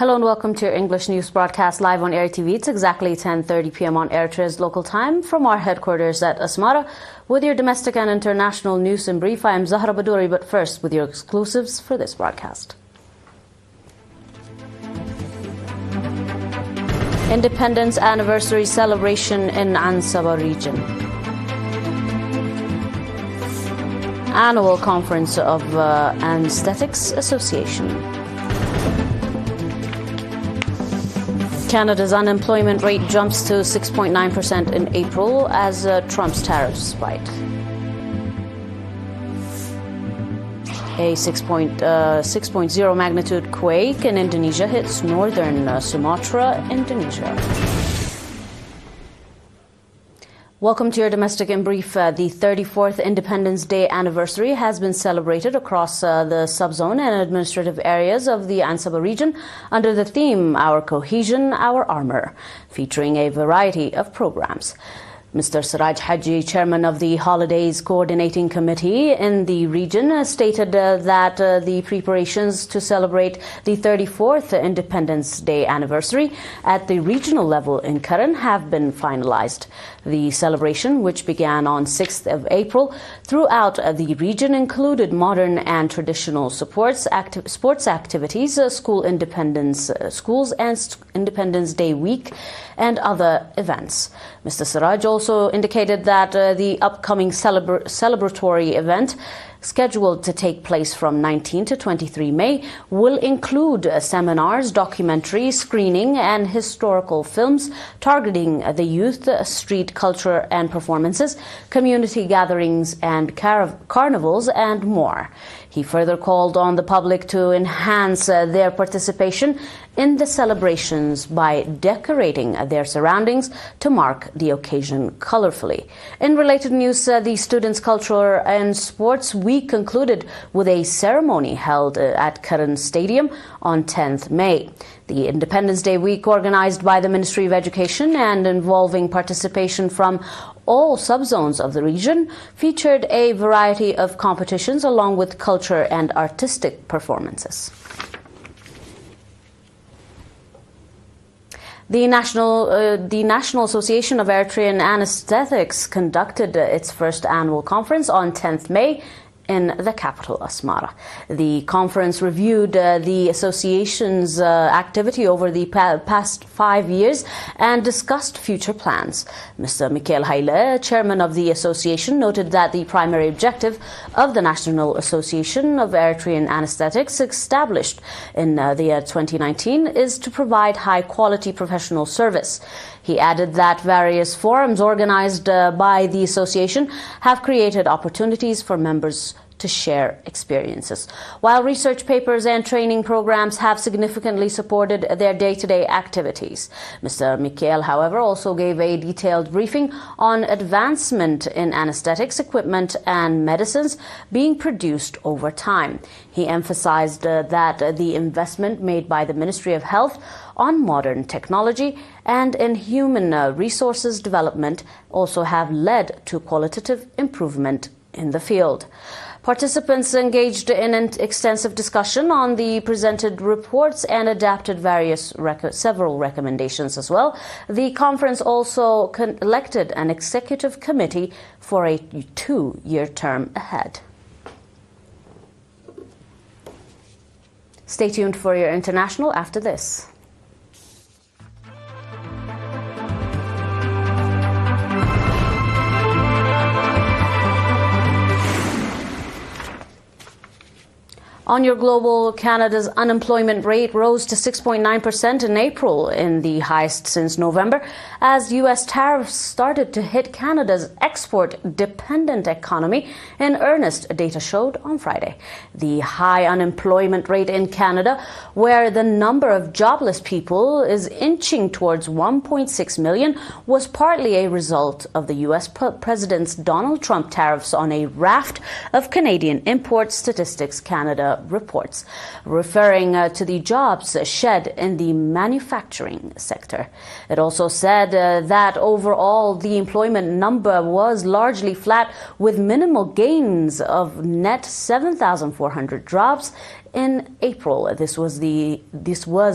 Hello and welcome to your English news broadcast live on ERi-TV. It's exactly 10:30 p.m. on Eritrea's local time from our headquarters at Asmara with your domestic and international news in brief. I am Zahra Badouri, but first with your exclusives for this broadcast. Independence Anniversary Celebration in Ansaba region. Annual Conference of Anesthetics Association. Canada's unemployment rate jumps to 6.9% in April as Trump's tariffs spike. A 6.0 magnitude quake in Indonesia hits northern Sumatra, Indonesia. Welcome to your domestic in brief. The 34th Independence Day anniversary has been celebrated across the subzone and administrative areas of the Ansaba region under the theme Our Cohesion, Our Armor, featuring a variety of programs. Mr. Siraj Haji, chairman of the Holidays Coordinating Committee in the region, stated that the preparations to celebrate the 34th Independence Day anniversary at the regional level in Karan have been finalized. The celebration, which began on 6th of April throughout the region, included modern and traditional sports activities, schools and Independence Day week, and other events. Mr. Siraj also indicated that the upcoming celebratory event, scheduled to take place from 19 to 23 May, will include seminars, documentary screening, and historical films targeting the youth, street culture and performances, community gatherings and carnivals, and more. He further called on the public to enhance their participation in the celebrations by decorating their surroundings to mark the occasion colorfully. In related news, the Students' Culture and Sports Week concluded with a ceremony held at Karan Stadium on 10th May. The Independence Day Week, organized by the Ministry of Education and involving participation from all subzones of the region, featured a variety of competitions along with culture and artistic performances. The National Association of Eritrean Anesthetics conducted its first annual conference on 10th May in the capital, Asmara. The conference reviewed the association's activity over the past 5 years and discussed future plans. Mr. Mikhail Haile, chairman of the association, noted that the primary objective of the National Association of Eritrean Anesthetics, established in the year 2019, is to provide high-quality professional service. He added that various forums organized by the association have created opportunities for members to share experiences, while research papers and training programs have significantly supported their day-to-day activities. Mr. Mikhail, however, also gave a detailed briefing on advancement in anesthetics equipment and medicines being produced over time. He emphasized that the investment made by the Ministry of Health on modern technology and in human resources development also have led to qualitative improvement in the field. Participants engaged in an extensive discussion on the presented reports and adapted several recommendations as well. The conference also elected an executive committee for a 2-year term ahead. Stay tuned for your international after this. On your global, Canada's unemployment rate rose to 6.9% in April, in the highest since November, as U.S. tariffs started to hit Canada's export-dependent economy in earnest, data showed on Friday. The high unemployment rate in Canada, where the number of jobless people is inching towards 1.6 million, was partly a result of the U.S. President Donald Trump tariffs on a raft of Canadian imports, Statistics Canada reports, referring to the jobs shed in the manufacturing sector. It also said that overall the employment number was largely flat, with minimal gains of net 7,400 jobs in April. This was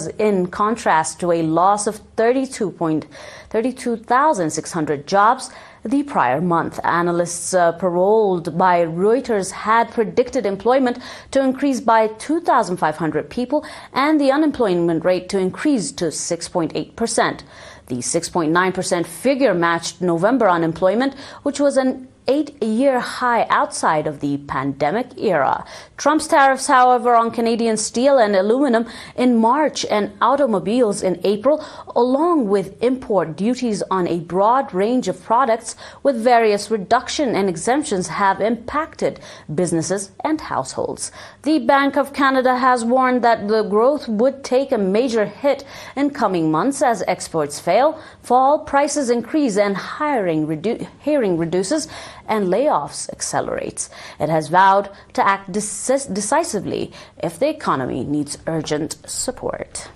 in contrast to a loss of 32,600 jobs the prior month. Analysts polled by Reuters had predicted employment to increase by 2,500 people and the unemployment rate to increase to 6.8%. The 6.9% figure matched November unemployment, which was an 8-year high outside of the pandemic era. Trump's tariffs, however, on Canadian steel and aluminum in March and automobiles in April, along with import duties on a broad range of products with various reduction and exemptions, have impacted businesses and households. The Bank of Canada has warned that the growth would take a major hit in coming months as exports fall, prices increase, and hiring reduces and layoffs accelerates. It has vowed to act decisively if the economy needs urgent support.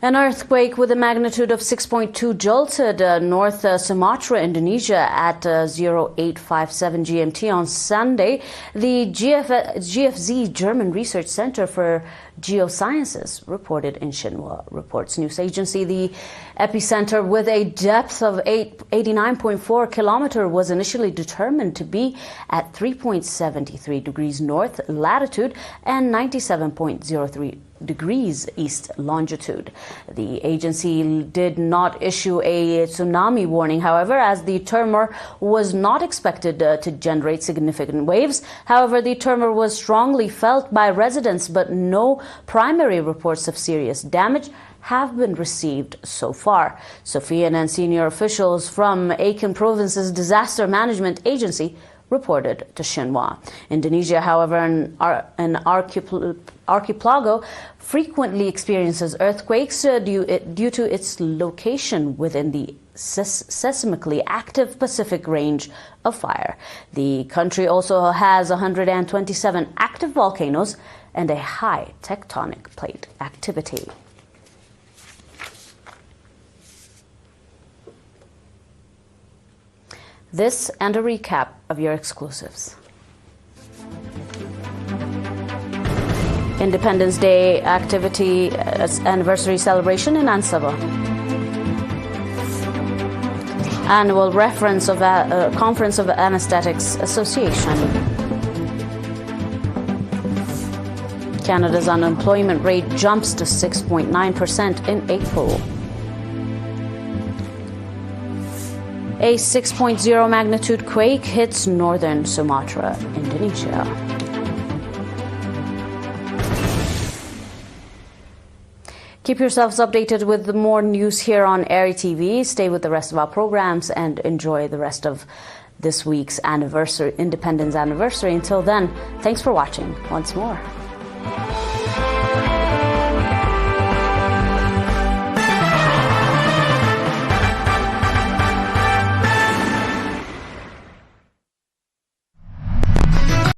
An earthquake with a magnitude of 6.2 jolted North Sumatra, Indonesia at 0857 GMT on Sunday. The GFZ, German Research Center for Geosciences, reported in Xinhua Reports news agency. The epicenter, with a depth of 89.4 kilometers, was initially determined to be at 3.73 degrees north latitude and 97.03 degrees east longitude. The agency did not issue a tsunami warning, however, as the tremor was not expected to generate significant waves. However, the tremor was strongly felt by residents, but no primary reports of serious damage have been received so far. Sofian and senior officials from Aceh Province's Disaster Management Agency reported to Xinhua. Indonesia, however, an archipelago, frequently experiences earthquakes due to its location within the seismically active Pacific Range of Fire. The country also has 127 active volcanoes and a high tectonic plate activity. This and a recap of your exclusives. Independence Day activity anniversary celebration in Ansaba. Annual reference of Conference of Anesthetics Association. Canada's unemployment rate jumps to 6.9% in April. A 6.0 magnitude quake hits northern Sumatra, Indonesia. Keep yourselves updated with more news here on ERi-TV. Stay with the rest of our programs and enjoy the rest of this week's Independence anniversary. Until then, thanks for watching once more.